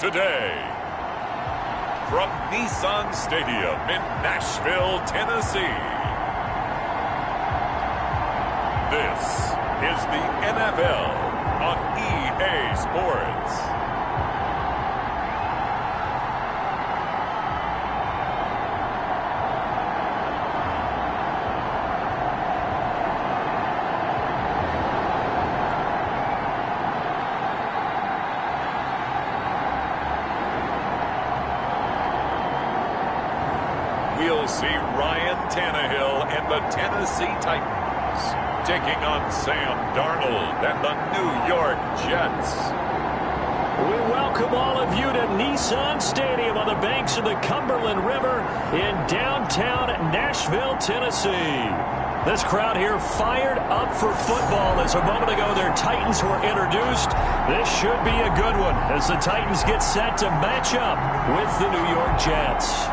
today. From Nissan Stadium in Nashville, Tennessee. This is the NFL on EA Sports. We'll see Ryan Tannehill and the Tennessee Titans taking on Sam Darnold and the New York Jets. We welcome all of you to Nissan Stadium on the banks of the Cumberland River in downtown Nashville, Tennessee. This crowd here fired up for football as a moment ago their Titans were introduced. This should be a good one as the Titans get set to match up with the New York Jets.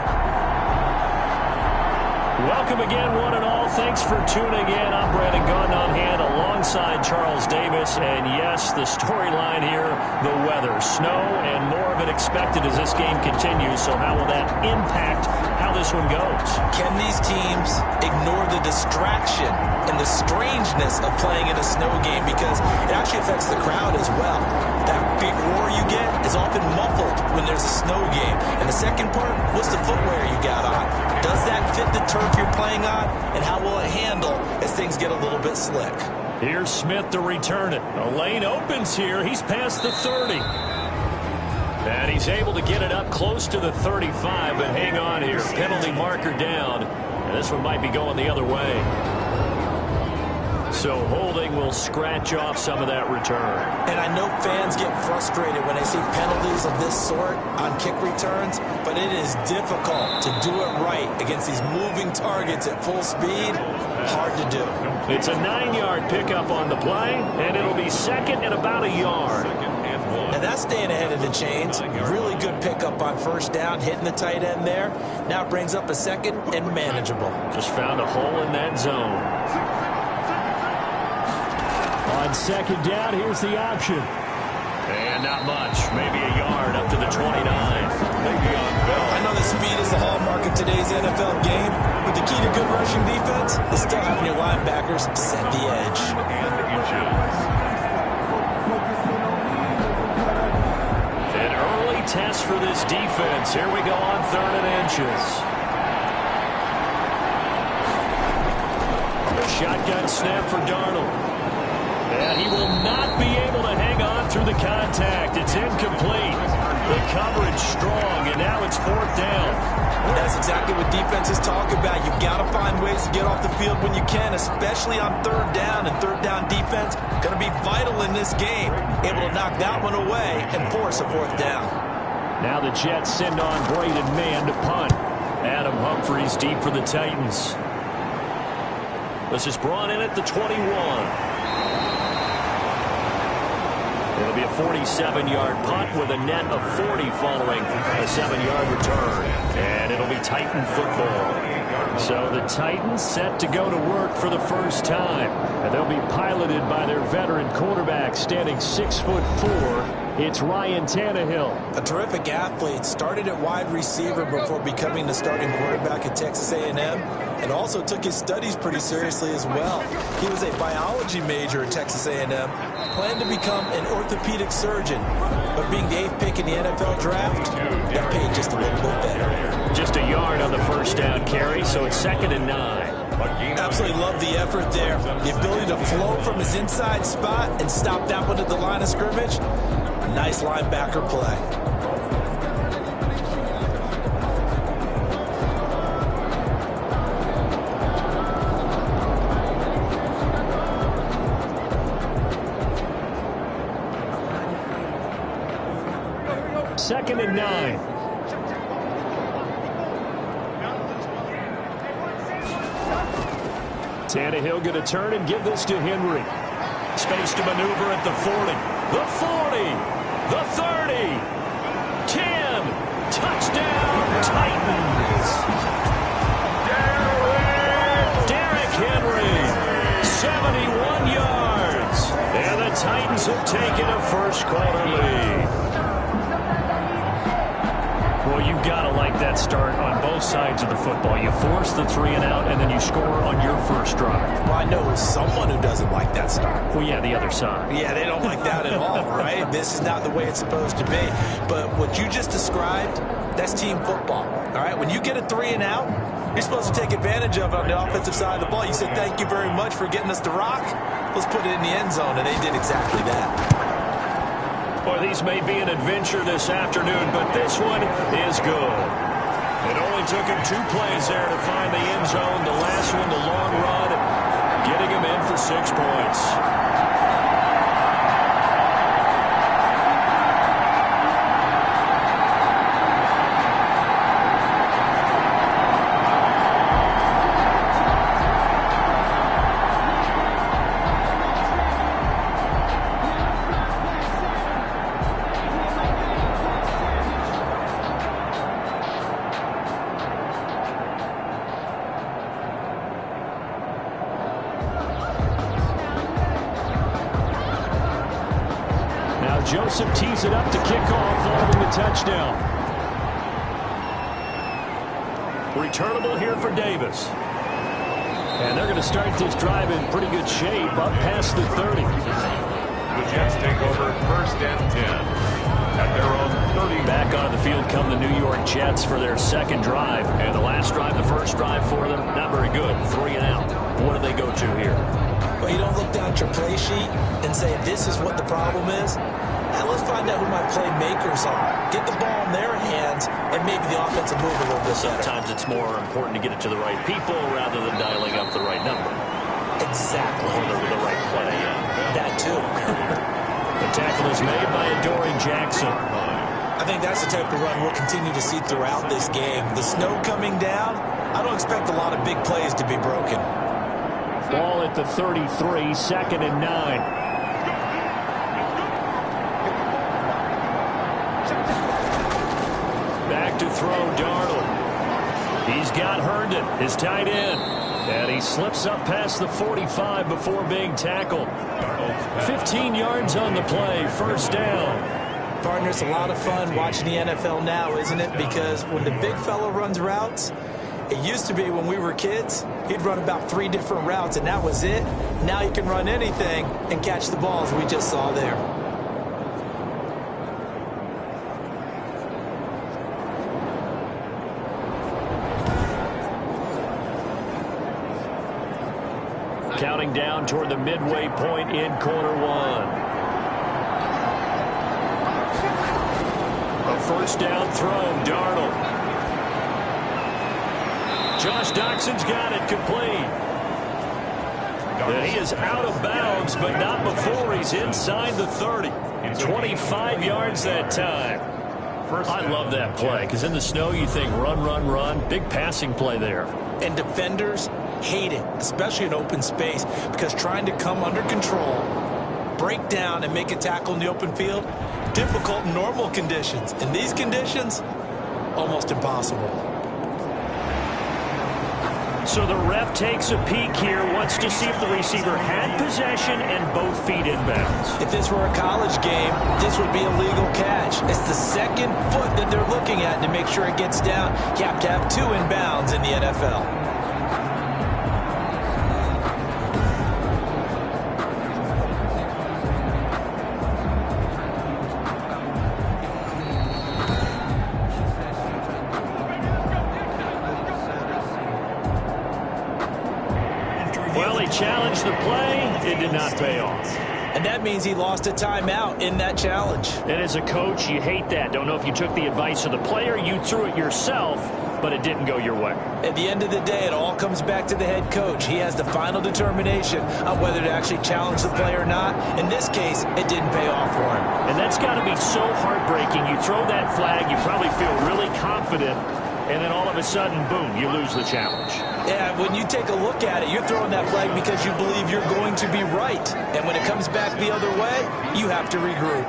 Welcome again, one and all. Thanks for tuning in. I'm Brandon Gaunt on hand alongside Charles Davis. And yes, the storyline here, the weather, snow, and more of it expected as this game continues. So how will that impact how this one goes? Can these teams ignore the distraction and the strangeness of playing in a snow game? Because it actually affects the crowd as well. That big roar you get is often muffled when there's a snow game. And the second part, what's the footwear you got on? Does that fit the turf you're playing on? And how will it handle as things get a little bit slick? Here's Smith to return it. A lane opens here. He's past the 30. And he's able to get it up close to the 35, but hang on here. Penalty marker down. And this one might be going the other way. So holding will scratch off some of that return. And I know fans get frustrated when they see penalties of this sort on kick returns, but it is difficult to do it right against these moving targets at full speed. Hard to do. It's a 9-yard pickup on the play, and it'll be second and about a yard. And that's staying ahead of the chains. Really good pickup on first down, hitting the tight end there. Now it brings up a second and manageable. Just found a hole in that zone. On second down, here's the option. And not much. Maybe a yard up to the 29. I know the speed is the hallmark of today's NFL game, but the key to good rushing defense is still having your linebackers set the edge. An early test for this defense. Here we go on 3rd and inches. A shotgun snap for Darnold. And he will not be able to hang on through the contact. It's incomplete. The coverage strong, and now it's 4th down. That's exactly what defenses talk about. You've got to find ways to get off the field when you can, especially on 3rd down. And 3rd down defense going to be vital in this game. Able to knock that one away and force a 4th down. Now the Jets send on Braden Mann to punt. Adam Humphries deep for the Titans. This is brought in at the 21. It'll be a 47-yard punt with a net of 40 following a 7-yard return. And it'll be Titan football. So the Titans set to go to work for the first time. And they'll be piloted by their veteran quarterback standing 6'4". It's Ryan Tannehill. A terrific athlete. Started at wide receiver before becoming the starting quarterback at Texas A&M. And also took his studies pretty seriously as well. He was a biology major at Texas A&M. Planned to become an orthopedic surgeon. But being the 8th pick in the NFL draft, got paid just a little bit better. Just a yard on the first down carry, so it's 2nd and 9. Absolutely love the effort there. The ability to flow from his inside spot and stop that one at the line of scrimmage. Nice linebacker play. Second and 9. Tannehill going to turn and give this to Henry. Space to maneuver at the 40. The 40. The 30. 10. Touchdown, Titans. Derrick Henry. 71 yards. And the Titans have taken a first quarter lead. Well, you've got to like that start on both sides of the football. You force the 3 and out, and then you score on your first drive. Well, I know someone who doesn't like that start. Well, yeah, the other side. Yeah, they don't like that at all, right? This is not the way it's supposed to be. But what you just described, that's team football, all right? When you get a 3 and out, you're supposed to take advantage of it on the offensive side of the ball. You said, thank you very much for getting us to rock. Let's put it in the end zone, and they did exactly that. Boy, these may be an adventure this afternoon, but this one is good. It only took him 2 plays there to find the end zone. The last one, the long run, getting him in for 6 points. Joseph tees it up to kick off, following the touchdown. Returnable here for Davis. And they're going to start this drive in pretty good shape, up past the 30. The Jets take over 1st and 10 at their own 30. Back on the field come the New York Jets for their second drive. And the last drive, the first drive for them, not very good. 3 and out. What do they go to here? Well, you don't look down at your play sheet and say, this is what the problem is. Now let's find out who my playmakers are. Get the ball in their hands, and maybe the offensive move a little bit better. Sometimes it's more important to get it to the right people rather than dialing up the right number. Exactly. Or the right play. That too. The tackle is made by Adoree Jackson. I think that's the type of run we'll continue to see throughout this game. The snow coming down, I don't expect a lot of big plays to be broken. Ball at the 33, 2nd and 9. Back to throw, Darnold. He's got Herndon, his tight end. And he slips up past the 45 before being tackled. 15 yards on the play, 1st down. Partner, it's a lot of fun watching the NFL now, isn't it? Because when the big fella runs routes, it used to be when we were kids, he'd run about 3 different routes, and that was it. Now he can run anything and catch the balls we just saw there. Counting down toward the midway point in quarter 1. A 1st down throw, Darnold. Josh Doxson's got it complete. And he is out of bounds, but not before he's inside the 30. 25 yards that time. I love that play, because in the snow you think run, run, run. Big passing play there. And defenders hate it, especially in open space, because trying to come under control, break down, and make a tackle in the open field, difficult in normal conditions. In these conditions, almost impossible. So the ref takes a peek here, wants to see if the receiver had possession and both feet inbounds. If this were a college game, this would be a legal catch. It's the 2nd foot that they're looking at to make sure it gets down. You have to have 2 inbounds in the NFL. Well, he challenged the play. It did not pay off. And that means he lost a timeout in that challenge. And as a coach, you hate that. Don't know if you took the advice of the player, you threw it yourself, but it didn't go your way. At the end of the day, it all comes back to the head coach. He has the final determination on whether to actually challenge the play or not. In this case, it didn't pay off for him. And that's got to be so heartbreaking. You throw that flag, you probably feel really confident, and then all of a sudden, boom, you lose the challenge. Yeah, when you take a look at it, you're throwing that flag because you believe you're going to be right. And when it comes back the other way, you have to regroup.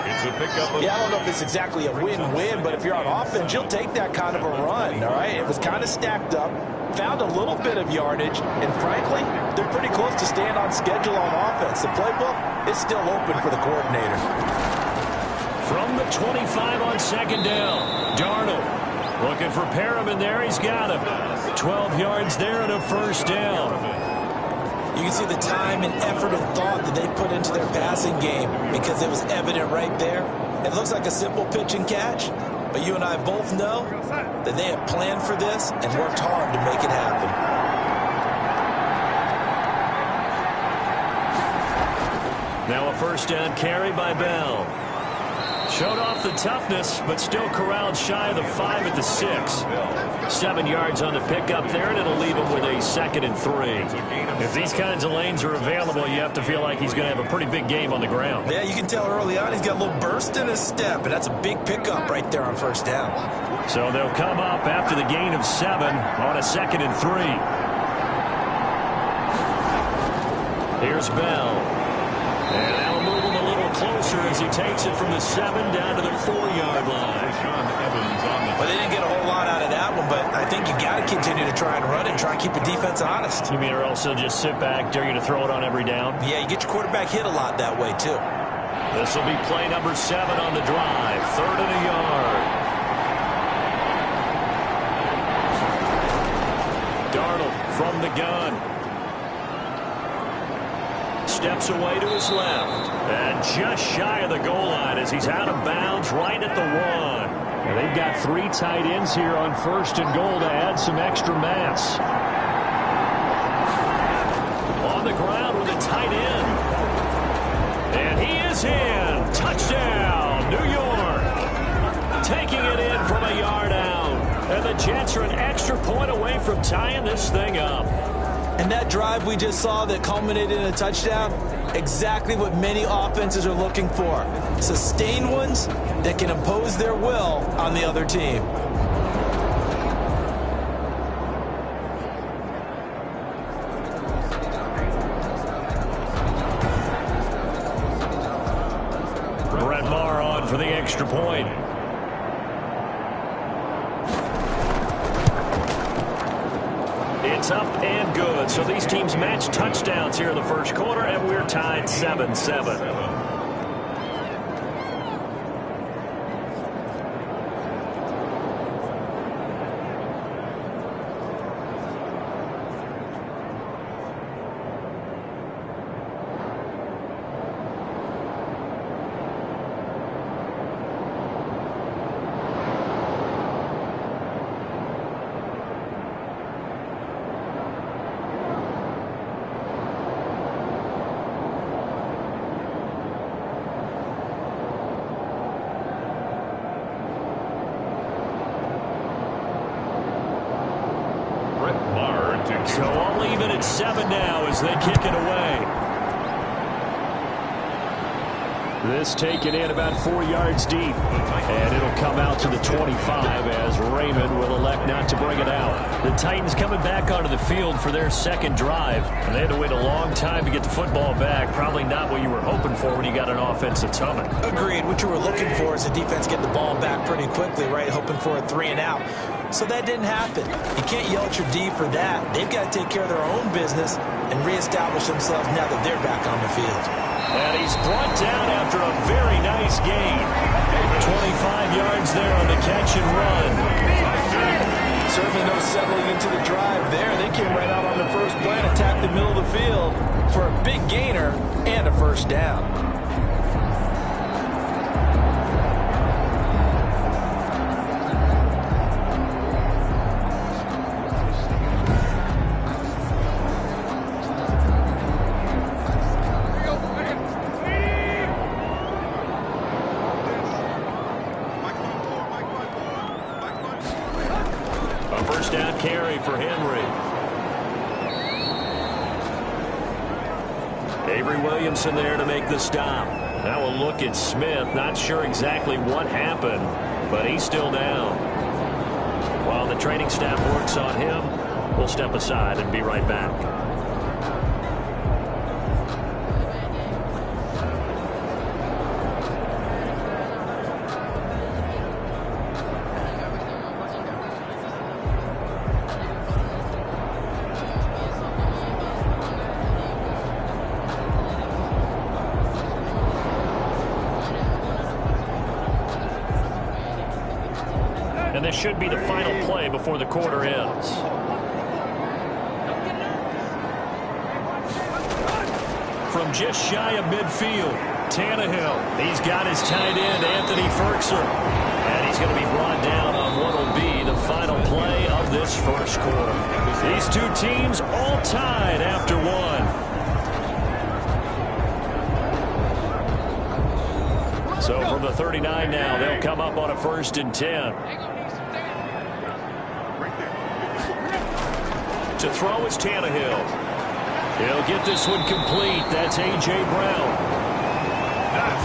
It's a pickup of... Yeah, I don't know if it's exactly a win-win, but if you're on offense, you'll take that kind of a run, all right? It was kind of stacked up, found a little bit of yardage, and frankly, they're pretty close to staying on schedule on offense. The playbook is still open for the coordinator. From the 25 on second down, Darnold looking for Perriman there. He's got him. 12 yards there and a first down. You can see the time and effort and thought that they put into their passing game because it was evident right there. It looks like a simple pitch and catch, but you and I both know that they have planned for this and worked hard to make it happen. Now a first down carry by Bell. Showed off the toughness, but still corralled shy of the 5 at the 6. 7 yards on the pickup there, and it'll leave him with a 2nd and 3. If these kinds of lanes are available, you have to feel like he's going to have a pretty big game on the ground. Yeah, you can tell early on he's got a little burst in his step, and that's a big pickup right there on first down. So they'll come up after the gain of 7 on a 2nd and 3. Here's Bell. And that'll move him a little closer as he takes it from the 7 down to the 4-yard line. Well, they didn't get a whole lot out of that one, but I think you got to continue to try and run and try and keep the defense honest. You mean or else they'll just sit back, dare you to throw it on every down? Yeah, you get your quarterback hit a lot that way, too. This will be play number 7 on the drive. 3rd and a yard. Darnold from the gun. Steps away to his left. And just shy of the goal line as he's out of bounds right at the 1. And they've got 3 tight ends here on 1st and goal to add some extra mass. On the ground with a tight end. And he is in. Touchdown, New York. Taking it in from a yard out. And the Jets are an extra point away from tying this thing up. And that drive we just saw that culminated in a touchdown, exactly what many offenses are looking for. Sustained ones that can impose their will on the other team. Brett Maher on for the extra point. It's up and good. So these teams match touchdowns here in the first quarter, and we're tied 7-7. So I'll leave it at 7 now as they kick it away. This taken in about 4 yards deep. And it'll come out to the 25 as Raymond will elect not to bring it out. The Titans coming back onto the field for their second drive. And they had to wait a long time to get the football back. Probably not what you were hoping for when you got an offense that's humming. Agreed. What you were looking for is the defense get the ball back pretty quickly, right? Hoping for a 3 and out. So that didn't happen. You can't yell at your D for that. They've got to take care of their own business and reestablish themselves now that they're back on the field. And he's brought down after a very nice gain. 25 yards there on the catch and run. Certainly no settling into the drive there. They came right out on the first play and attacked the middle of the field for a big gainer and a first down. First down carry for Henry. Avery Williamson there to make the stop. Now we'll look at Smith. Not sure exactly what happened, but he's still down. While the training staff works on him, we'll step aside and be right back. And this should be the final play before the quarter ends. From just shy of midfield, Tannehill. He's got his tight end, Anthony Ferguson. And he's going to be brought down on what will be the final play of this first quarter. These two teams all tied after one. So from the 39 now, they'll come up on a 1st and 10. To throw is Tannehill. He'll get this one complete. That's A.J. Brown.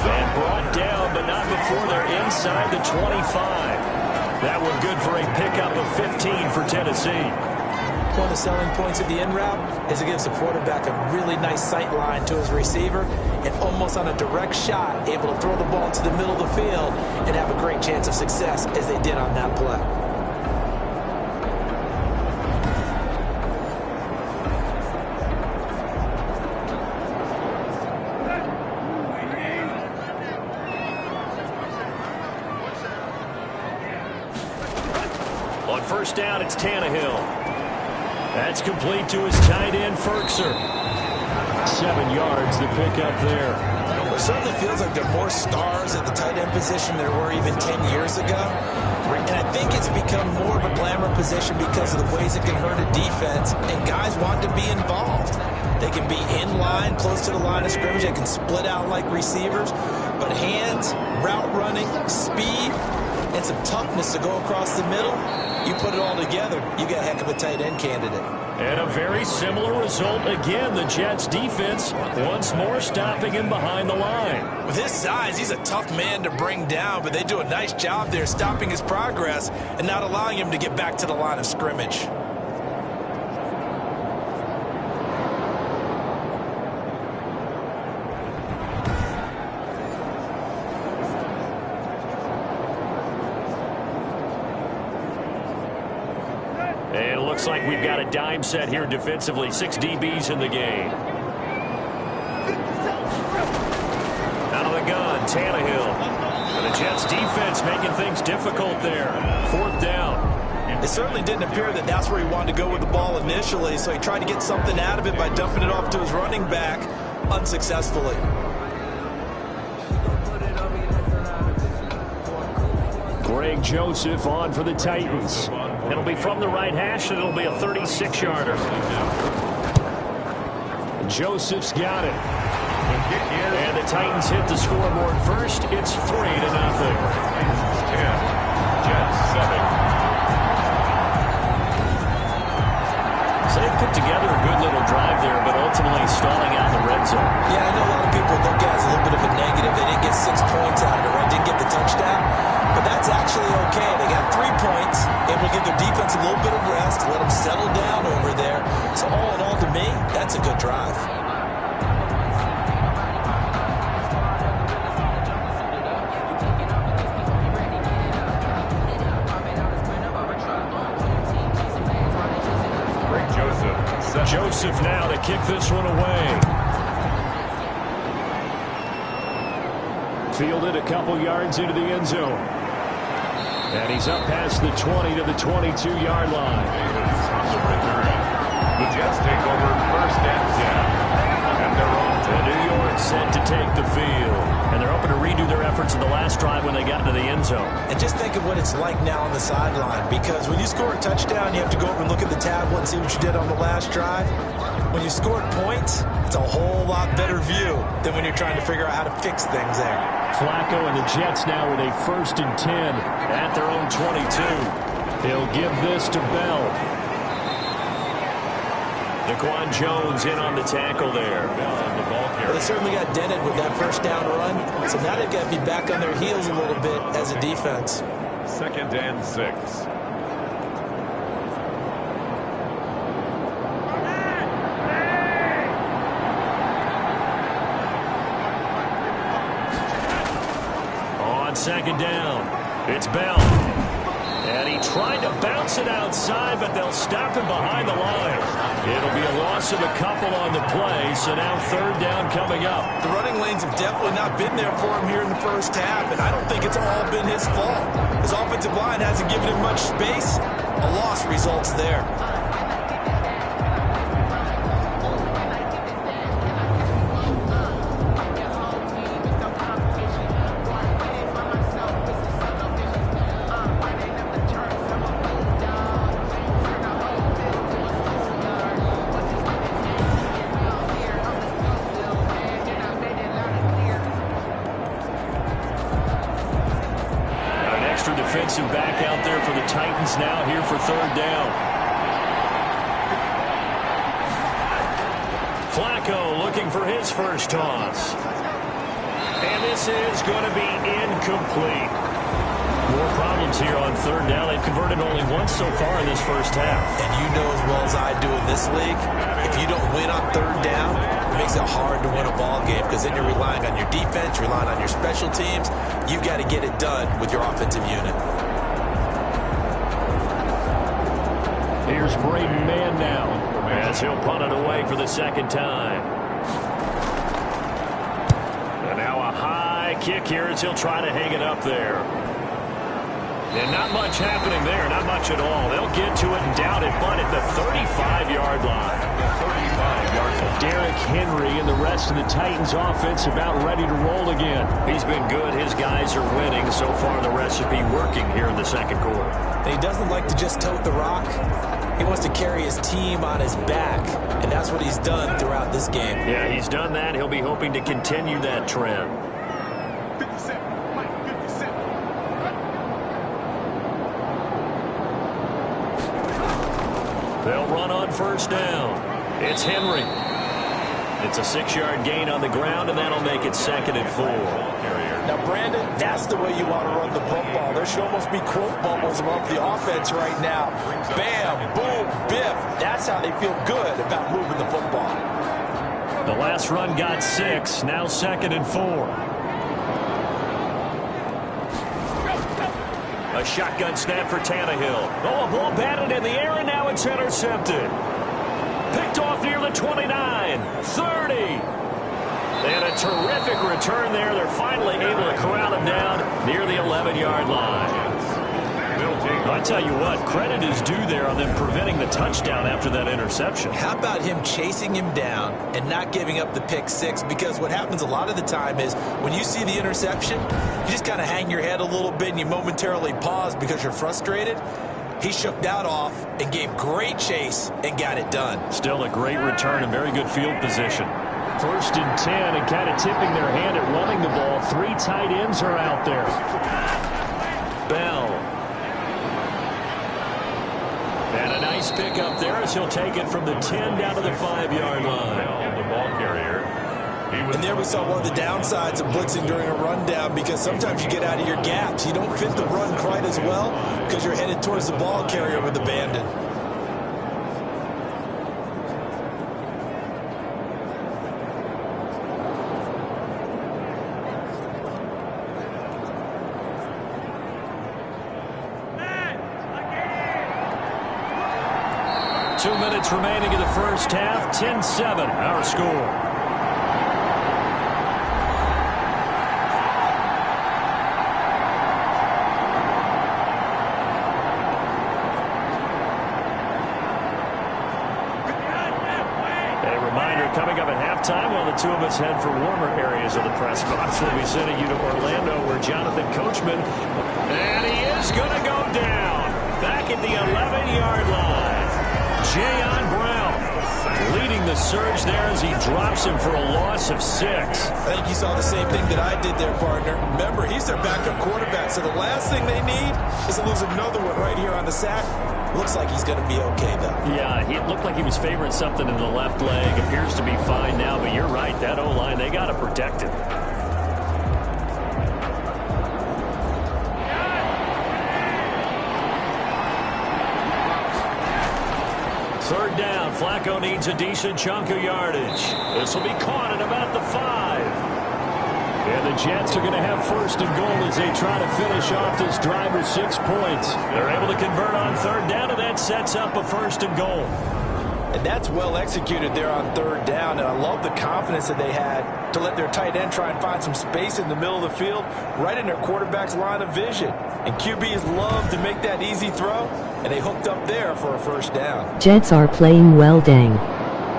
And brought down, but not before they're inside the 25. That one good for a pickup of 15 for Tennessee. One of the selling points of the in route is it gives the quarterback a really nice sight line to his receiver and almost on a direct shot able to throw the ball into the middle of the field and have a great chance of success as they did on that play. On 1st down, it's Tannehill. That's complete to his tight end, Ferguson. 7 yards to pick up there. It certainly feels like there are more stars at the tight end position than there were even 10 years ago. And I think it's become more of a glamour position because of the ways it can hurt a defense, and guys want to be involved. They can be in line, close to the line of scrimmage. They can split out like receivers. But hands, route running, speed, and some toughness to go across the middle, you put it all together, you got a heck of a tight end candidate. And a very similar result again. The Jets defense once more stopping him behind the line. With his size, he's a tough man to bring down, but they do a nice job there stopping his progress and not allowing him to get back to the line of scrimmage. And it looks like we've got a dime set here defensively. 6 DBs in the game. Out of the gun, Tannehill. And the Jets defense making things difficult there. 4th down. It certainly didn't appear that that's where he wanted to go with the ball initially, so he tried to get something out of it by dumping it off to his running back unsuccessfully. Greg Joseph on for the Titans. It'll be from the right hash, and it'll be a 36-yarder. Joseph's got it. And the Titans hit the scoreboard first. It's 3-0. Titans 10, Jets 7. So they put together a good little drive there, but ultimately stalling out in the red zone. Yeah, I know a lot of people look at it as a little bit of a negative. They didn't get 6 points out of it, right? Didn't get the touchdown. But that's actually okay. They got 3 points, able to give their defense a little bit of rest, let them settle down over there. So all in all, to me, that's a good drive. Joseph now to kick this one away. Fielded a couple yards into the end zone. And he's up past the 20 to the 22-yard line. On the return, the Jets take over 1st and 10. And they're on to New York set to take the field. And they're hoping to redo their efforts in the last drive when they got into the end zone. And just think of what it's like now on the sideline, because when you score a touchdown, you have to go over and look at the tablet and see what you did on the last drive. When you scored points, it's a whole lot better view than when you're trying to figure out how to fix things there. Flacco and the Jets now with a 1st and 10 at their own 22. He'll give this to Bell. Daquan Jones in on the tackle there. Well, they certainly got dented with that 1st down run, so now they've got to be back on their heels a little bit as a defense. 2nd and 6. On 2nd down, it's Bell. And he tried to bounce it outside, but they'll stop him behind the line. It'll be a loss of a couple on the play, so now third down coming up. The running lanes have definitely not been there for him here in the first half, and I don't think it's all been his fault. His offensive line hasn't given him much space. A loss results there. Defensive back out there for the Titans now here for third down. Flacco looking for his first toss. And this is going to be incomplete. More problems here on third down. They've converted only once so far in this first half. And you know as well as I do in this league, if you don't win on third down, it makes it hard to win a ball game because then you're relying on your defense, relying on your special teams. You've got to get it done with your offensive unit. Here's Braden Mann now as he'll punt it away for the second time. And now a high kick here as he'll try to hang it up there. And not much happening there, not much at all. They'll get to it and down it, but at the 35-yard line. Derrick Henry and the rest of the Titans offense about ready to roll again. He's been good. His guys are winning. So far, the recipe working here in the second quarter. He doesn't like to just tote the rock. He wants to carry his team on his back, and that's what he's done throughout this game. Yeah, he's done that. He'll be hoping to continue that trend. 57, Mike, 57. They'll run on first down. It's Henry. It's a 6-yard gain on the ground, and that'll make it 2nd and 4. Now, Brandon, that's the way you want to run the football. There should almost be quote bubbles above the offense right now. Bam, boom, biff. That's how they feel good about moving the football. The last run got 6. Now 2nd and 4. A shotgun snap for Tannehill. Oh, a ball batted in the air, and now it's intercepted. Picked off near the 29, 30. And a terrific return there. They're finally able to corral him down near the 11-yard line. I tell you what, credit is due there on them preventing the touchdown after that interception. How about him chasing him down and not giving up the pick six? Because what happens a lot of the time is when you see the interception, you just kind of hang your head a little bit and you momentarily pause because you're frustrated. He shook that off and gave great chase and got it done. Still a great return and very good field position. 1st and 10 and kind of tipping their hand at running the ball. 3 tight ends are out there. Bell. And a nice pick up there as he'll take it from the 10 down to the 5-yard line. The ball carrier. And there we saw one of the downsides of blitzing during a rundown because sometimes you get out of your gaps. You don't fit the run quite as well because you're headed towards the ball carrier with abandon. Two minutes remaining in the first half. 10-7, our score. Coming up at halftime, while the two of us head for warmer areas of the press box, we'll be sending you to Orlando, where Jonathan Coachman, and he is going to go down back at the 11-yard line. Jayon Brown leading the surge there as he drops him for a loss of 6. I think you saw the same thing that I did there, partner. Remember, he's their backup quarterback, so the last thing they need is to lose another one right here on the sack. Looks like he's going to be okay, though. Yeah, it looked like he was favoring something in the left leg. Appears to be fine now, but you're right. That O-line, they got to protect it. Third down. Flacco needs a decent chunk of yardage. This will be caught at about the 5. And And the Jets are going to have first and goal as they try to finish off this drive with 6 points. They're able to convert on third down, and that sets up a first and goal. And that's well executed there on third down, and I love the confidence that they had to let their tight end try and find some space in the middle of the field, right in their quarterback's line of vision. And QBs love to make that easy throw, and they hooked up there for a first down. Jets are playing well, dang.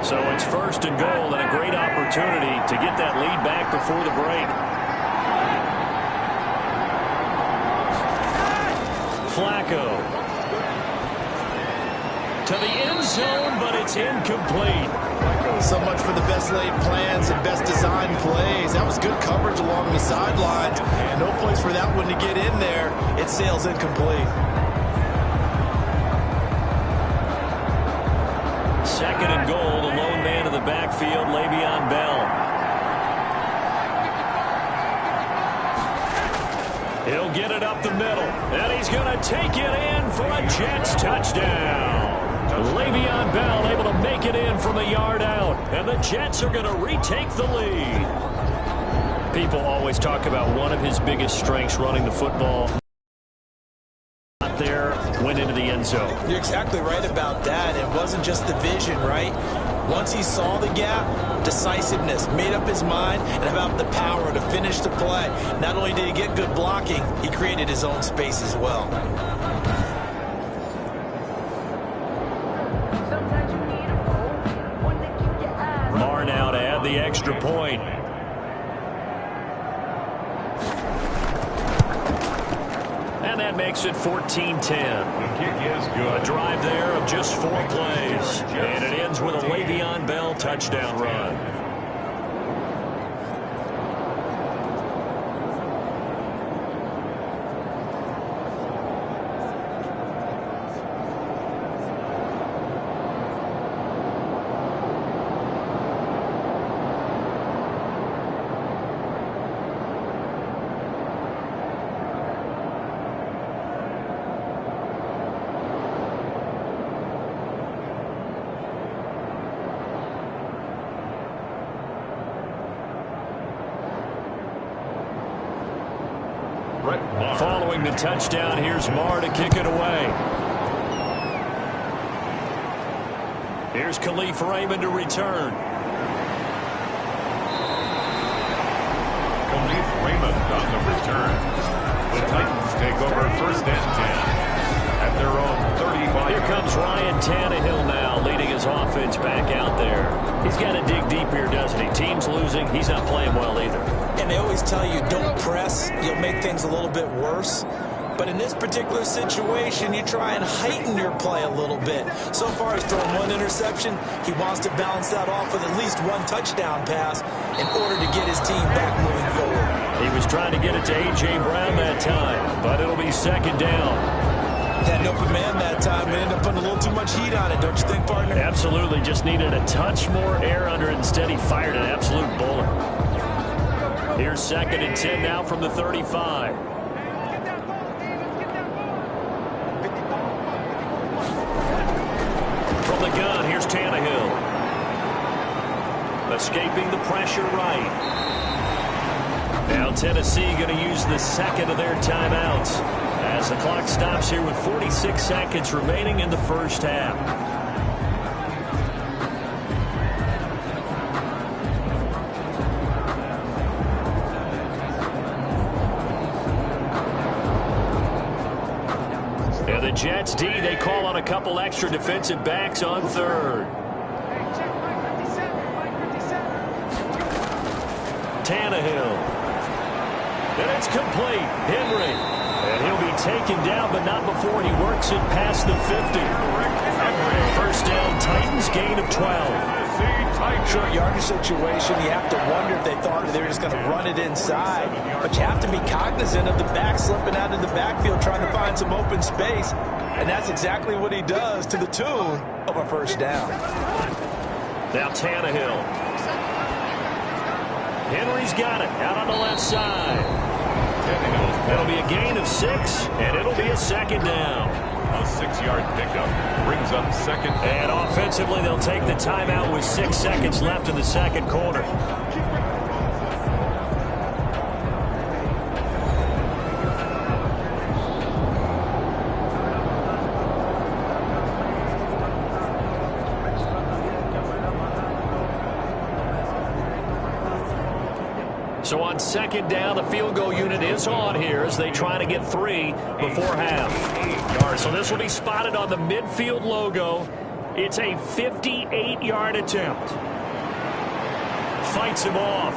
So it's first and goal, and a great opportunity to get that lead back before the break. Flacco to the end zone, but it's incomplete. So much for the best laid plans and best designed plays. That was good coverage along the sidelines. No place for that one to get in there. It sails incomplete. Second and goal, the lone man in the backfield, Le'Veon Bell. He'll get it up the middle, and he's going to take it in for a Jets touchdown. Le'Veon Bell able to make it in from a yard out, and the Jets are going to retake the lead. People always talk about one of his biggest strengths, running the football. Out there, went into the end zone. You're exactly right about that. It wasn't just the vision, right? Once he saw the gap, decisiveness, made up his mind, and about the power to finish the play. Not only did he get good blocking, he created his own space as well. Marr now to add the extra point. And that makes it 14-10. The kick is good. A drive there of just 4 plays. And it ends with a Le'Veon Bell touchdown run. Following the touchdown, here's Marr to kick it away. Here's Khalif Raymond to return. Khalif Raymond on the return. The Titans take over first and 10 at their own 35. Here comes Ryan Tannehill now, leading his offense back out there. He's got to dig deep here, doesn't he? Team's losing. He's not playing well either. And they always tell you, don't press. You'll make things a little bit worse. But in this particular situation, you try and heighten your play a little bit. So far, he's thrown 1 interception. He wants to balance that off with at least 1 touchdown pass in order to get his team back moving forward. He was trying to get it to A.J. Brown that time, but it'll be second down. Had an open man that time and ended up putting a little too much heat on it, don't you think, partner? Absolutely. Just needed a touch more air under it. Instead, he fired an absolute bullet. Here's second and 10 now from the 35. From the gun, here's Tannehill. Escaping the pressure right. Now Tennessee going to use the second of their timeouts as the clock stops here with 46 seconds remaining in the first half. And the Jets D, they call on a couple extra defensive backs on third. Tannehill. And it's complete. Henry. And he'll be taken down, but not before he works it past the 50. First down, Titans, gain of 12. Short yardage situation, you have to wonder if they thought they were just going to run it inside. But you have to be cognizant of the back slipping out of the backfield trying to find some open space. And that's exactly what he does to the tune of a first down. Now Tannehill. Henry's got it out on the left side. It'll be a gain of 6, and it'll be a second down. A 6-yard pickup brings up second. And offensively, they'll take the timeout with 6 seconds left in the second quarter. on second down, the field goal unit is on here as they try to get 3 before half. So this will be spotted on the midfield logo. It's a 58-yard attempt. Fights him off.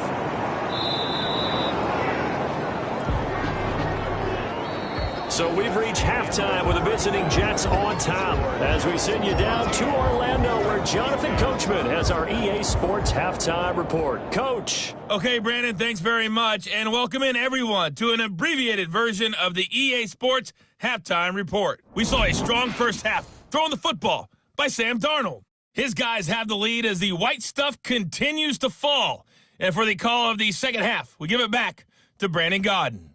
So we've reached halftime with the visiting Jets on top as we send you down to Orlando where Jonathan Coachman has our EA Sports Halftime Report. Coach. Okay, Brandon, thanks very much, and welcome in everyone to an abbreviated version of the EA Sports Halftime Report. We saw a strong first half throwing the football by Sam Darnold. His guys have the lead as the white stuff continues to fall. And for the call of the second half, we give it back to Brandon Gaudin.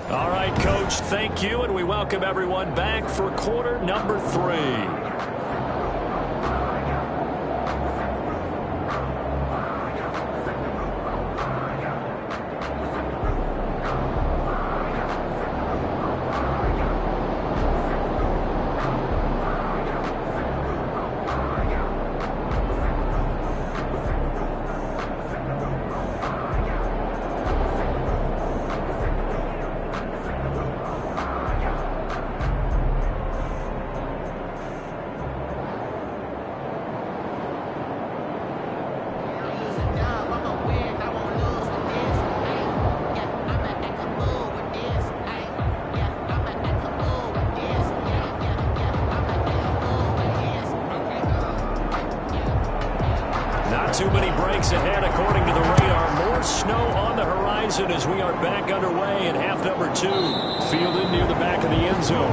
All right, Coach, thank you, and we welcome everyone back for quarter number 3. Too many breaks ahead according to the radar. More snow on the horizon as we are back underway in half number 2. Fielded near the back of the end zone.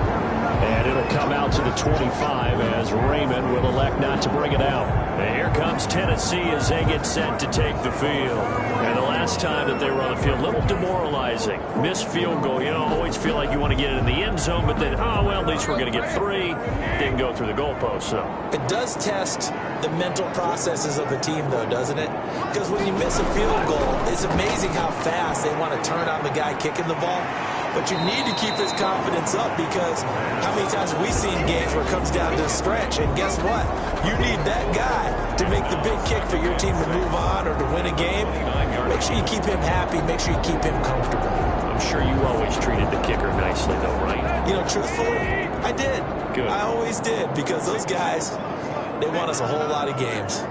And it'll come out to the 25 as Raymond will elect not to bring it out. And here comes Tennessee as they get set to take the field. And the last time that they were on the field, a little demoralizing. Missed field goal. You know, always feel like you want to get it in the end zone, but then, oh, well, at least we're going to get 3. Didn't go through the goalpost, so. It does test the mental processes of a team, though, doesn't it? Because when you miss a field goal, it's amazing how fast they want to turn on the guy kicking the ball. But you need to keep his confidence up because how many times have we seen games where it comes down to a stretch? And guess what? You need that guy to make the big kick for your team to move on or to win a game. Make sure you keep him happy. Make sure you keep him comfortable. I'm sure you always treated the kicker nicely, though, right? You know, truthfully, I did. Good. I always did because those guys, they won us a whole lot of games.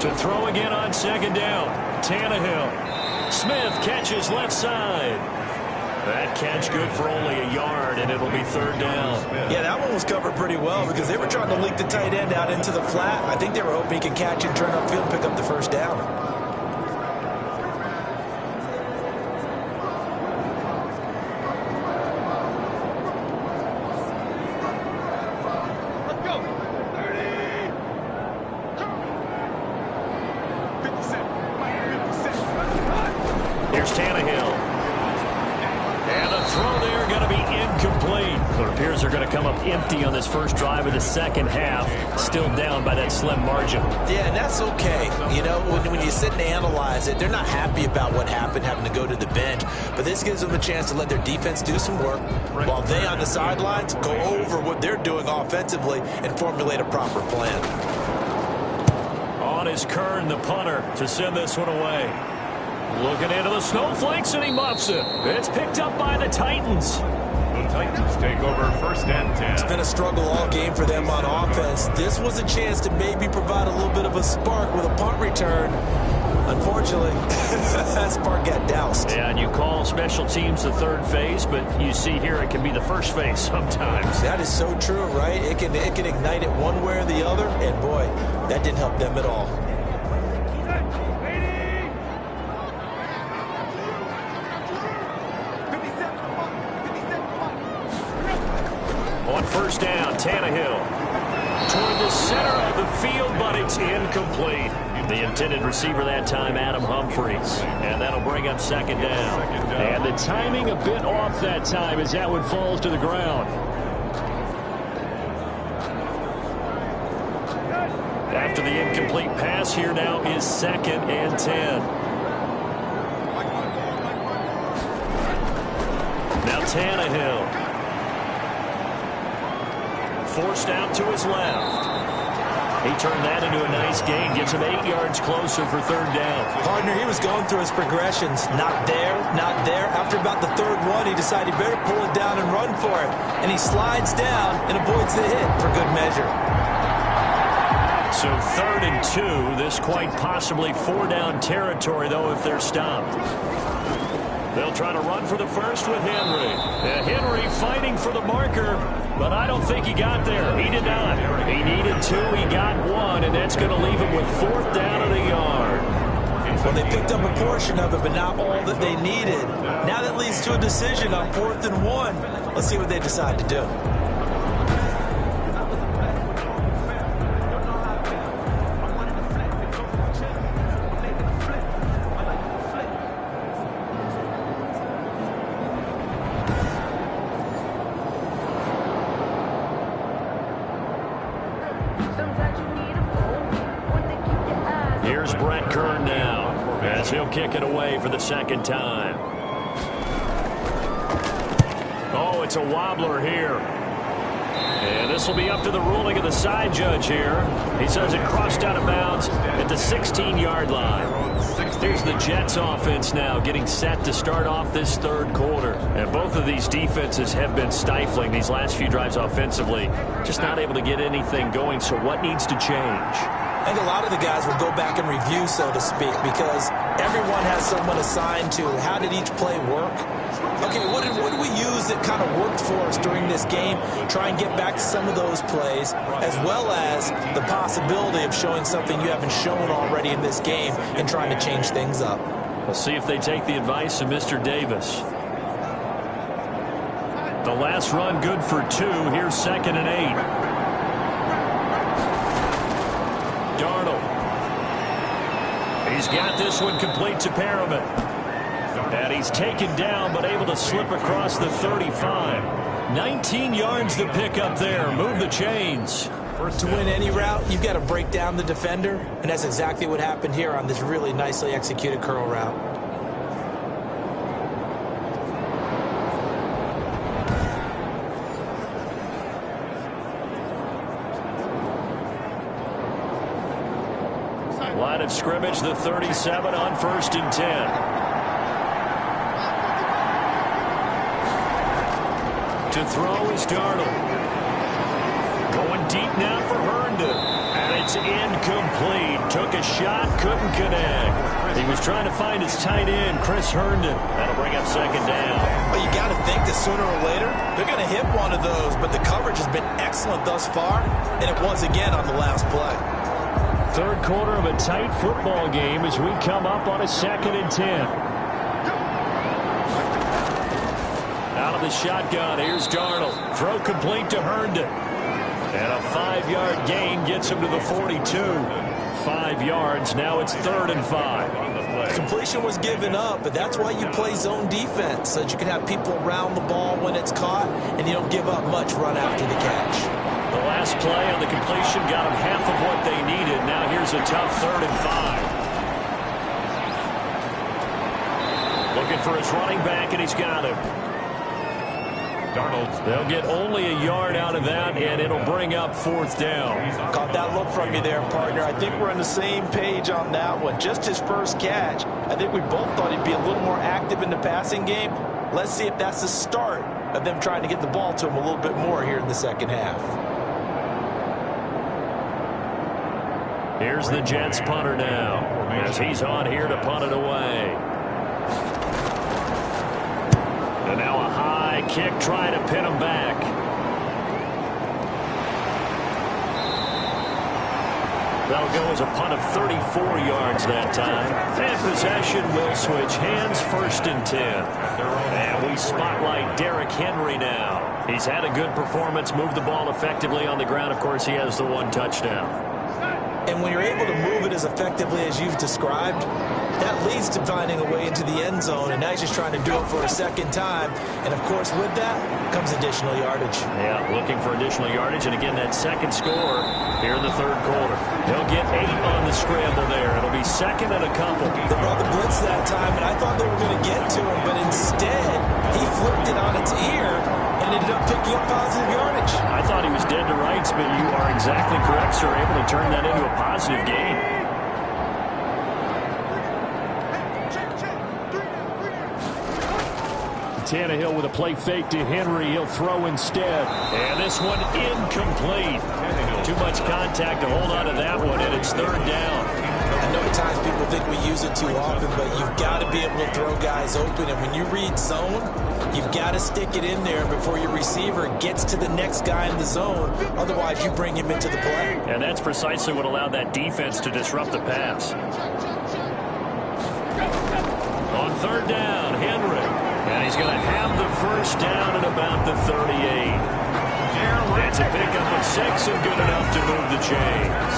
To throw again on second down, Tannehill. Smith catches left side. That catch good for only a yard, and it'll be third down. Yeah, that one was covered pretty well because they were trying to leak the tight end out into the flat. I think they were hoping he could catch and turn upfield and pick up the first down. Here's Tannehill. And the throw there going to be incomplete. It appears they're going to come up empty on this first drive of the second half. Still down by that slim margin. Yeah, and that's okay. You know, when you sit and analyze it, they're not happy about what happened, having to go to the bench. But this gives them a chance to let their defense do some work while they on the sidelines go over what they're doing offensively and formulate a proper plan. On is Kern, the punter, to send this one away. Looking into the snowflakes, and he muffs it. It's picked up by the Titans. The Titans take over first and 10. It's been a struggle all game for them on offense. This was a chance to maybe provide a little bit of a spark with a punt return. Unfortunately, that spark got doused. Yeah, and you call special teams the third phase, but you see here it can be the first phase sometimes. That is so true, right? It can ignite it one way or the other, and boy, that didn't help them at all. On first down, Tannehill toward the center of the field, but it's incomplete. The intended receiver that time, Adam Humphries. And that'll bring up second down. And the timing a bit off that time as that one falls to the ground. After the incomplete pass, here now is second and 10. Now Tannehill. Forced out to his left. He turned that into a nice gain. Gets him 8 yards closer for third down. Partner, he was going through his progressions. Not there, not there. After about the third one, he decided he better pull it down and run for it. And he slides down and avoids the hit for good measure. So 3rd and 2. This quite possibly 4-down territory, though, if they're stopped. They'll try to run for the first with Henry. Henry fighting for the marker, but I don't think he got there. He did not. He needed 2. He got 1, and that's going to leave him with 4th down and a yard. Well, they picked up a portion of it, but not all that they needed. Now that leads to a decision on 4th and 1. Let's see what they decide to do. Kick it away for the second time. Oh, it's a wobbler here. And this will be up to the ruling of the side judge here. He says it crossed out of bounds at the 16-yard line. Here's the Jets offense now getting set to start off this 3rd quarter. And both of these defenses have been stifling these last few drives offensively. Just not able to get anything going. So what needs to change? I think a lot of the guys will go back and review, so to speak, because everyone has someone assigned to how did each play work. Okay, what did we use that kind of worked for us during this game? Try and get back to some of those plays, as well as the possibility of showing something you haven't shown already in this game and trying to change things up. We'll see if they take the advice of Mr. Davis. The last run good for 2. Here's 2nd and 8. Darnold. He's got this one complete to Perriman. And he's taken down but able to slip across the 35. 19 yards to pick up there. Move the chains. To win any route, you've got to break down the defender. And that's exactly what happened here on this really nicely executed curl route. Line of scrimmage, the 37 on 1st and 10. To throw is Darnold. Going deep now for Herndon. And it's incomplete. Took a shot, couldn't connect. He was trying to find his tight end, Chris Herndon. That'll bring up 2nd down. Well, you got to think that sooner or later, they're going to hit one of those, but the coverage has been excellent thus far, and it was again on the last play. 3rd quarter of a tight football game as we come up on a 2nd and 10. Out of the shotgun, here's Darnold. Throw complete to Herndon. And a 5-yard gain gets him to the 42. 5 yards, now it's 3rd and 5. Completion was given up, but that's why you play zone defense, so that you can have people around the ball when it's caught, and you don't give up much run after the catch. The last play on the completion got them half of what they needed. Now here's a tough 3rd and 5. Looking for his running back, and he's got him. Darnold. They'll get only a yard out of that, and it'll bring up 4th down. Caught that look from you there, partner. I think we're on the same page on that one. Just his first catch. I think we both thought he'd be a little more active in the passing game. Let's see if that's the start of them trying to get the ball to him a little bit more here in the second half. Here's the Jets punter now, as he's on here to punt it away. And now a high kick trying to pin him back. That'll go as a punt of 34 yards that time. And possession will switch hands, 1st and 10. And we spotlight Derrick Henry now. He's had a good performance, moved the ball effectively on the ground. Of course, he has the 1 touchdown. And when you're able to move it as effectively as you've described, that leads to finding a way into the end zone, and now he's just trying to do it for a second time. And, of course, with that comes additional yardage. Yeah, looking for additional yardage, and again, that second score here in the third quarter. He'll get 8 on the scramble there. It'll be second and a couple. They brought the blitz that time, and I thought they were going to get to him, but instead he flipped it on its ear and ended up picking up positive yardage. I thought he was dead to rights, but you are exactly correct, sir. Able to turn that into a positive gain. Tannehill with a play fake to Henry. He'll throw instead. And this one incomplete. Too much contact to hold on to that one, and it's third down. I know at times people think we use it too often, but you've got to be able to throw guys open. And when you read zone, you've got to stick it in there before your receiver gets to the next guy in the zone. Otherwise, you bring him into the play. And that's precisely what allowed that defense to disrupt the pass. On third down, Henry. And he's going to have the first down at about the 38. That's a pickup of 6 and good enough to move the chains.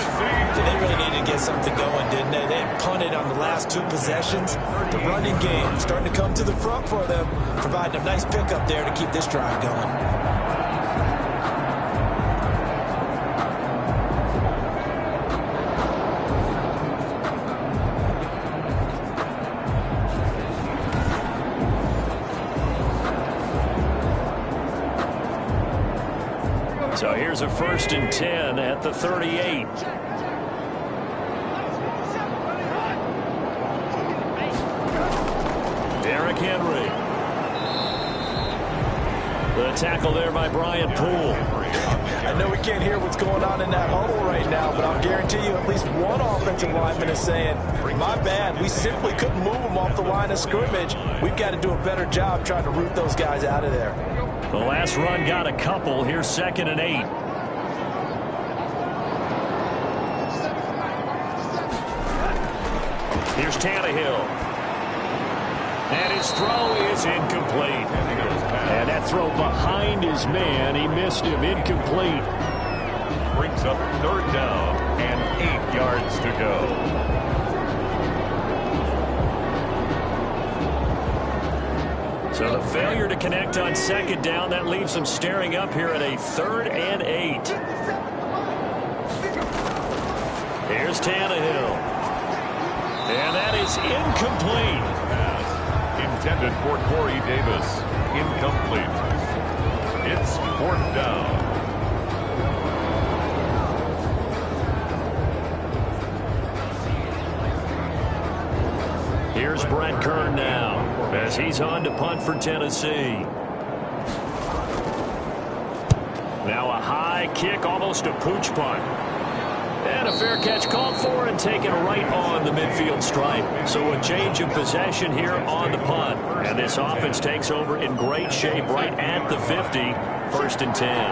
They really needed to get something going, didn't they? They punted on the last 2 possessions. The running game starting to come to the front for them, providing a nice pickup there to keep this drive going. So here's a 1st and 10 at the 38. Derrick Henry. The tackle there by Brian Poole. I know we can't hear what's going on in that huddle right now, but I'll guarantee you at least one offensive lineman is saying, my bad, we simply couldn't move them off the line of scrimmage. We've got to do a better job trying to root those guys out of there. The last run got a couple. Here's 2nd and 8. Here's Tannehill. And his throw is incomplete. And that throw behind his man, he missed him. Incomplete. Brings up third down and 8 yards to go. So the failure to connect on 2nd down, that leaves them staring up here at a 3rd and 8. Here's Tannehill. And that is incomplete. Pass intended for Corey Davis. Incomplete. It's 4th down. Here's Brett Kern now as he's on to punt for Tennessee. Now a high kick, almost a pooch punt. And a fair catch called for and taken right on the midfield stripe. So a change of possession here on the punt. And this offense takes over in great shape right at the 50. 1st and 10.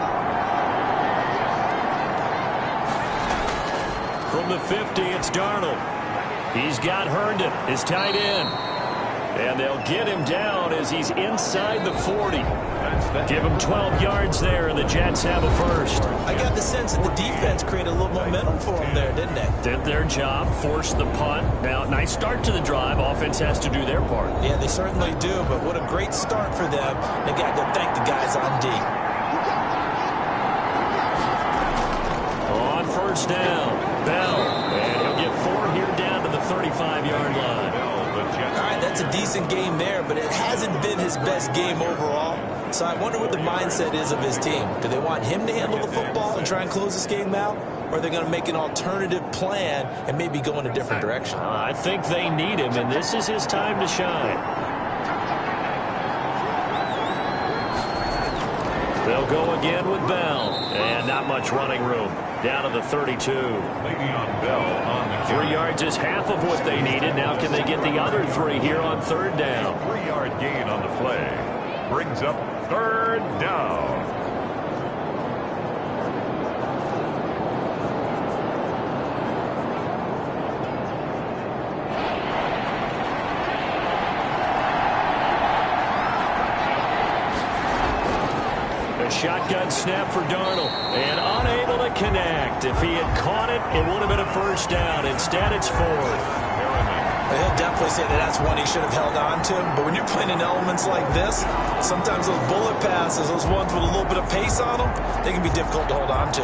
From the 50, it's Darnold. He's got Herndon, his tight end. And they'll get him down as he's inside the 40. Give him 12 yards there, and the Jets have a first. I got the sense that the defense created a little momentum for them there, didn't they? Did their job, forced the punt. Now, nice start to the drive. Offense has to do their part. Yeah, they certainly do, but what a great start for them. They got to thank the guys on D. On 1st down, Bell. And he'll get 4 here down to the 35-yard line. All right, that's a decent game there, but it hasn't been his best game overall. So I wonder what the mindset is of his team. Do they want him to handle the football and try and close this game out? Or are they going to make an alternative plan and maybe go in a different direction? I think they need him, and this is his time to shine. They'll go again with Bell. And not much running room. Down to the 32. Le'Veon Bell on the 3 yards is half of what they needed. Now can they get the other 3 here on 3rd down? 3-yard gain on the play. Brings up 3rd down. The shotgun snap for Darnold. And unable to connect. If he had caught it, it would have been a first down. Instead, it's fourth. He'll definitely say that that's one he should have held on to. But when you're playing in elements like this, sometimes those bullet passes, those ones with a little bit of pace on them, they can be difficult to hold on to.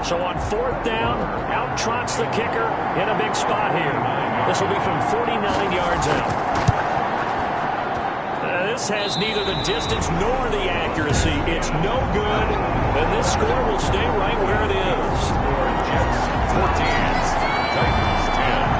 So on fourth down, out trots the kicker in a big spot here. This will be from 49 yards out. This has neither the distance nor the accuracy. It's no good, and this score will stay right where it is. Jets 14, Titans 10.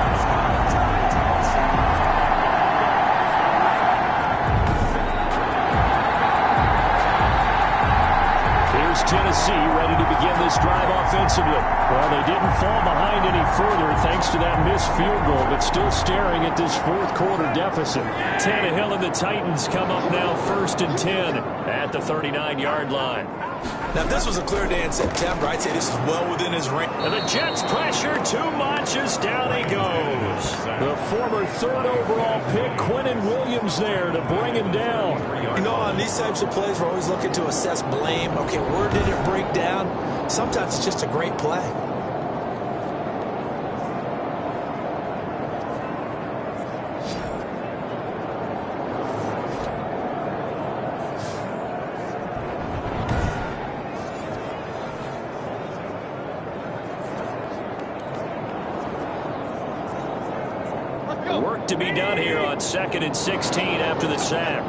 Tennessee ready to begin this drive offensively. Well, they didn't fall behind any further thanks to that missed field goal, but still staring at this fourth quarter deficit. Tannehill and the Titans come up now 1st and 10 at the 39-yard line. Now, if this was a clear day in September, I'd say this is well within his range. And the Jets pressure too much as down he goes. The former 3rd overall pick, Quinnen Williams, there to bring him down. You know, on these types of plays, we're always looking to assess blame. Okay, where did it break down? Sometimes it's just a great play. Work to be done here on 2nd and 16 after the sack.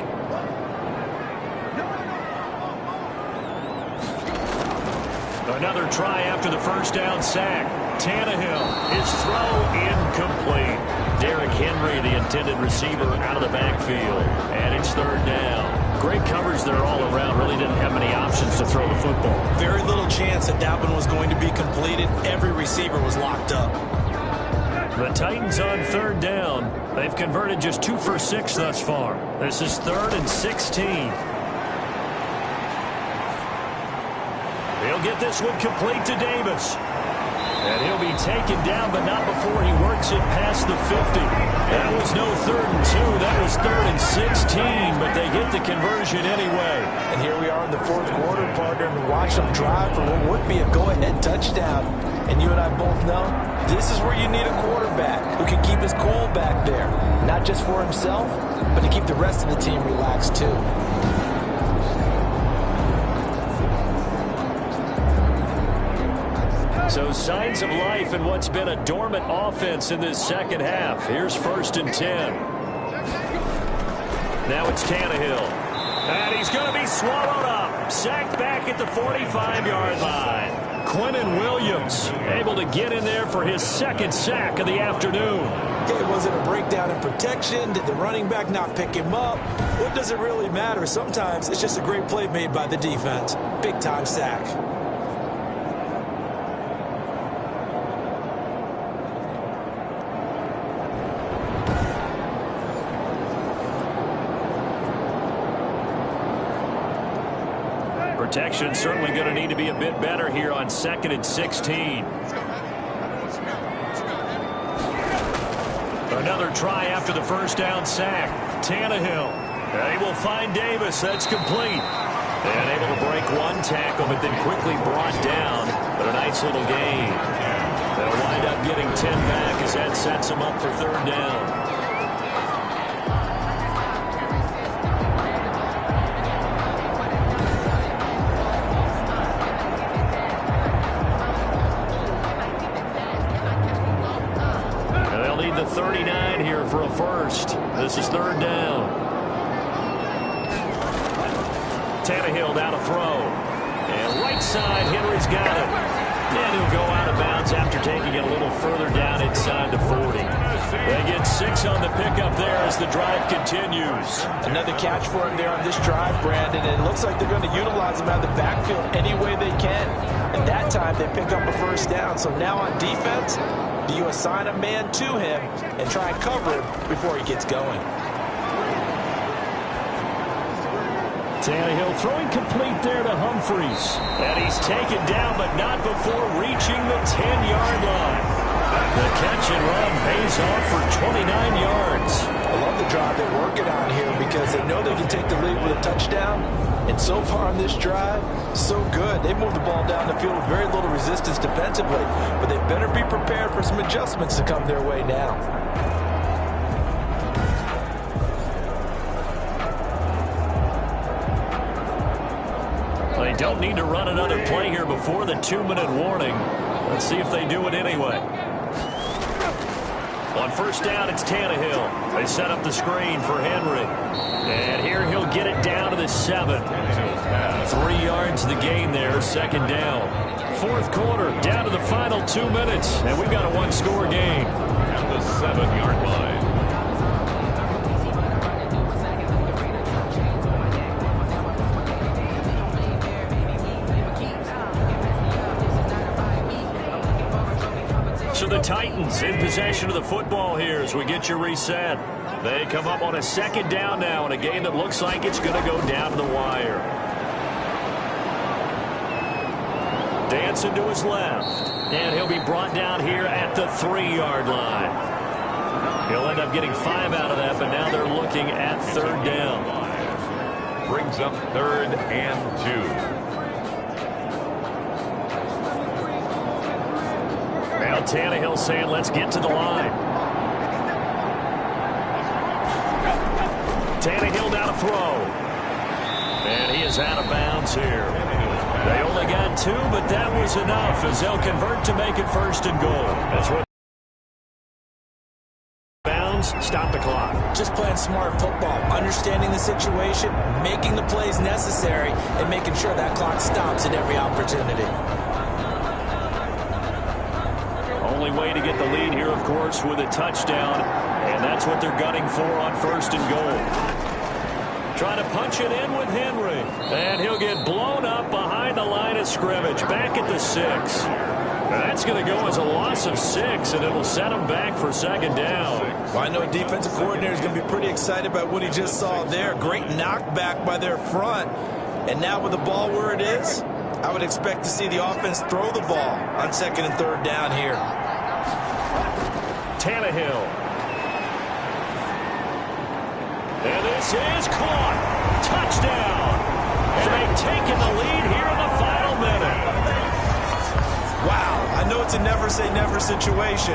Another try after the first down sack. Tannehill, his throw incomplete. Derrick Henry, the intended receiver, out of the backfield. And it's 3rd down. Great coverage there all around. Really didn't have many options to throw the football. Very little chance that one was going to be completed. Every receiver was locked up. The Titans on 3rd down. They've converted just 2 for 6 thus far. This is 3rd and 16. He'll get this one complete to Davis. And he'll be taken down, but not before he works it past the 50. That was no 3rd and 2. That was 3rd and 16, but they get the conversion anyway. And here we are in the 4th quarter, partner, and watch them drive for what would be a go-ahead touchdown. And you and I both know this is where you need a quarterback who can keep his cool back there. Not just for himself, but to keep the rest of the team relaxed too. So signs of life in what's been a dormant offense in this second half. Here's 1st and 10. Now it's Tannehill. And he's going to be swallowed up. Sacked back at the 45-yard line. Quinnen Williams able to get in there for his 2nd sack of the afternoon. Okay, was it a breakdown in protection? Did the running back not pick him up? What does it really matter? Sometimes it's just a great play made by the defense. Big-time sack. Protection certainly going to need to be a bit better here on 2nd and 16. Another try after the first down sack. Tannehill. He will find Davis. That's complete. And able to break one tackle, but then quickly brought down. But a nice little gain. They'll wind up getting 10 back as that sets them up for 3rd down. The 39 here for a first. This is 3rd down. Tannehill down to throw. And right side, Henry's got it. And he'll go out of bounds after taking it a little further down inside the 40. They get 6 on the pickup there as the drive continues. Another catch for him there on this drive, Brandon. And it looks like they're going to utilize him out of the backfield any way they can. And that time they pick up a first down. So now on defense, do you assign a man to him and try and cover him before he gets going? Tannehill throwing complete there to Humphries. And he's taken down, but not before reaching the 10-yard line. The catch and run pays off for 29 yards. I love the drive they're working on here because they know they can take the lead with a touchdown. And so far on this drive, so good. They've moved the ball down the field with very little resistance defensively. But they better be prepared for some adjustments to come their way now. They don't need to run another play here before the 2-minute warning. Let's see if they do it anyway. On first down, it's Tannehill. They set up the screen for Henry. And here he'll get it down to the 7. 3 yards the gain there, second down. Fourth quarter, down to the final 2 minutes. And we've got a one-score game. At the 7-yard line. So the Titans in possession of the football here as we get you reset. They come up on a second down now in a game that looks like it's going to go down to the wire. Dancing to his left. And he'll be brought down here at the 3-yard line. He'll end up getting 5 out of that, but now they're looking at third down. Brings up 3rd and 2. Now Tannehill saying, let's get to the line. Tannehill down to throw. And he is out of bounds here. They only got 2, but that was enough as they'll convert to make it 1st and goal. That's what bounds, stop the clock. Just playing smart football, understanding the situation, making the plays necessary, and making sure that clock stops at every opportunity. Only way to get the lead here, of course, with a touchdown, and that's what they're gunning for on 1st and goal. Trying to punch it in with Henry, and he'll get blown up behind the line of scrimmage, back at the 6. That's going to go as a loss of 6, and it'll set him back for second down. Well, I know a defensive coordinator is going to be pretty excited about what he just saw there. Great knockback by their front, and now with the ball where it is, I would expect to see the offense throw the ball on 2nd and 3rd down here. Tannehill. And this is caught. Touchdown. And they've taken the lead here in the final minute. Wow, I know it's a never-say-never situation,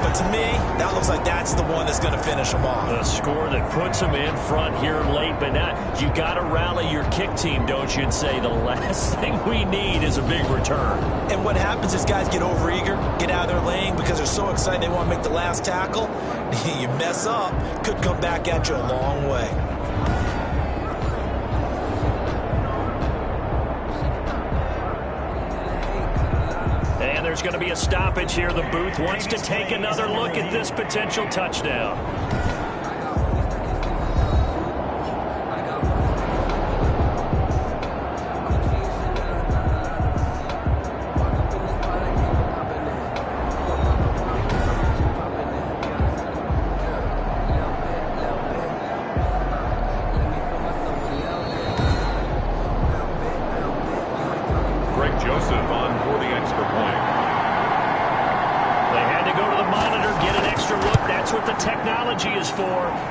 but to me, that looks like that's the one that's going to finish them off. The score that puts them in front here late, but now you got to rally your kick team, don't you, and say the last thing we need is a big return. And what happens is guys get overeager, get out of their lane because they're so excited they want to make the last tackle. You mess up, could come back at you a long way. And there's going to be a stoppage here. The booth wants to take another look at this potential touchdown.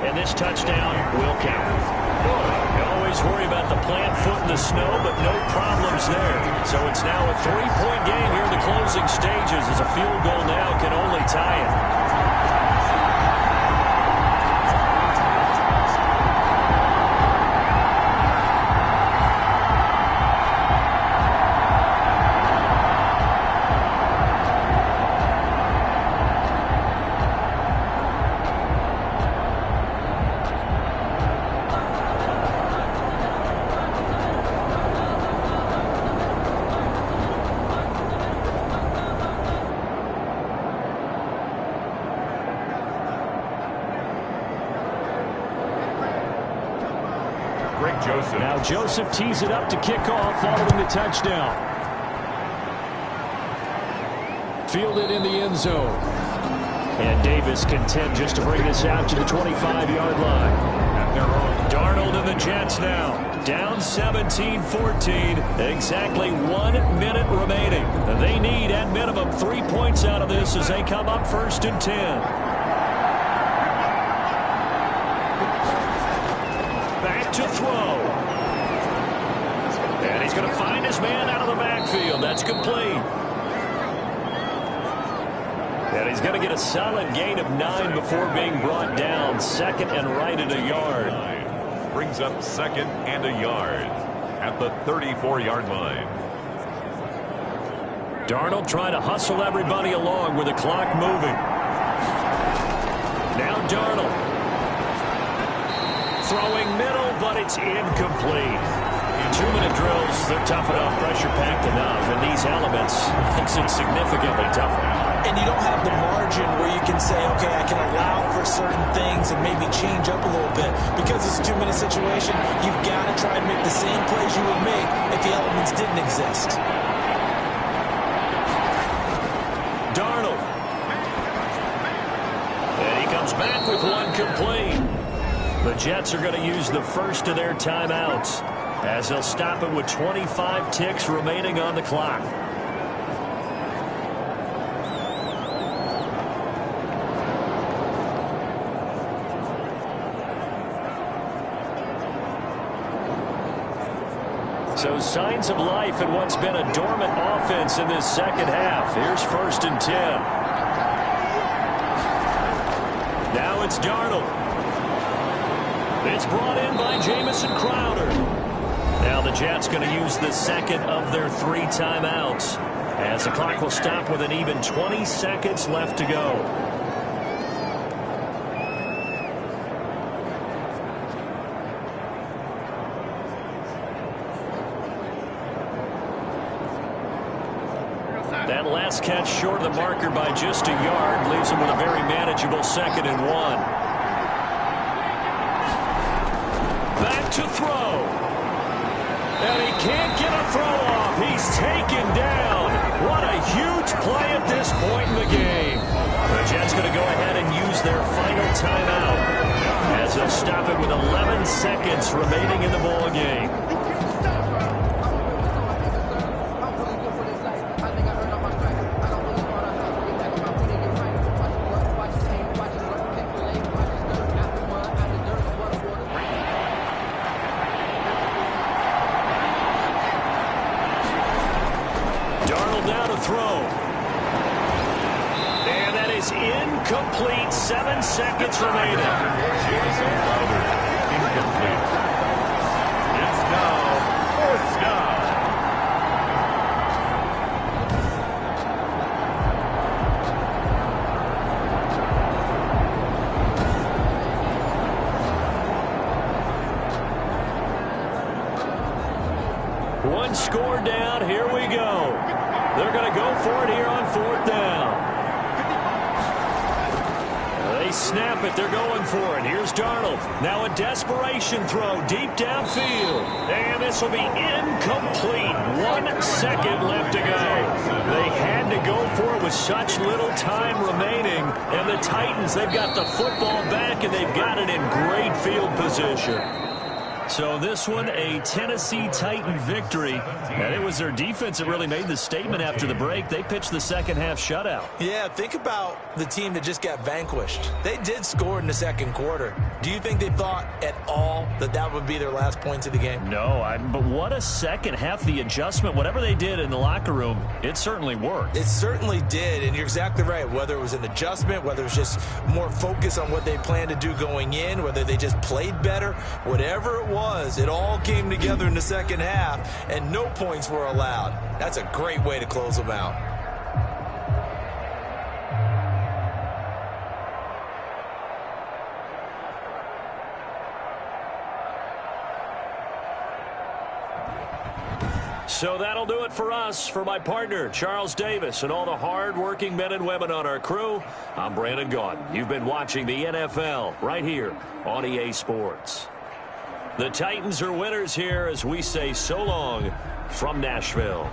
And this touchdown will count. You always worry about the plant foot in the snow, but no problems there. So it's now a 3-point game here in the closing stages as a field goal now can only tie it. Now Joseph tees it up to kick off following the touchdown. Fielded in the end zone. And Davis content just to bring this out to the 25-yard line. Darnold and the Jets now. Down 17-14. Exactly 1 minute remaining. They need at minimum 3 points out of this as they come up 1st and 10. to throw. And he's going to find his man out of the backfield. That's complete. And he's going to get a solid gain of 9 before being brought down. Second and right at a yard. Brings up second and a yard at the 34-yard line. Darnold trying to hustle everybody along with the clock moving. Now Darnold. Throwing middle, but it's incomplete. 2-minute drills, they're tough enough, pressure-packed enough, and these elements makes it significantly tougher. And you don't have the margin where you can say, okay, I can allow for certain things and maybe change up a little bit. Because it's a 2-minute situation, you've got to try and make the same plays you would make if the elements didn't exist. Darnold. And he comes back with one complete. The Jets are going to use the first of their timeouts as they'll stop it with 25 ticks remaining on the clock. So signs of life in what's been a dormant offense in this second half. Here's 1st and 10. Now it's Darnold. It's brought in by Jamison Crowder. Now the Jets going to use the second of their 3 timeouts as the clock will stop with an even 20 seconds left to go. That last catch short of the marker by just a yard leaves him with a very manageable 2nd and 1. Back to throw. And he can't get a throw off. He's taken down. What a huge play at this point in the game. The Jets going to go ahead and use their final timeout as they'll stop it with 11 seconds remaining in the ball game. Throw. And that is incomplete. 7 seconds remaining. Incomplete. It's now 4th down. One score down. Here we go. They're going to go for it here on 4th down. They snap it. They're going for it. Here's Darnold. Now a desperation throw deep downfield. And this will be incomplete. 1 second left to go. They had to go for it with such little time remaining. And the Titans, they've got the football back, and they've got it in great field position. So this one, a Tennessee Titan victory. And it was their defense that really made the statement after the break. They pitched the second half shutout. Yeah, think about the team that just got vanquished. They did score in the second quarter. Do you think they thought at all that that would be their last points of the game? No, but what a second half. The adjustment, whatever they did in the locker room, it certainly worked. It certainly did, and you're exactly right. Whether it was an adjustment, whether it was just more focus on what they planned to do going in, whether they just played better, whatever it was, it all came together in the second half, and no points were allowed. That's a great way to close them out. So that'll do it for us. For my partner, Charles Davis, and all the hard-working men and women on our crew, I'm Brandon Gaudin. You've been watching the NFL right here on EA Sports. The Titans are winners here as we say so long from Nashville.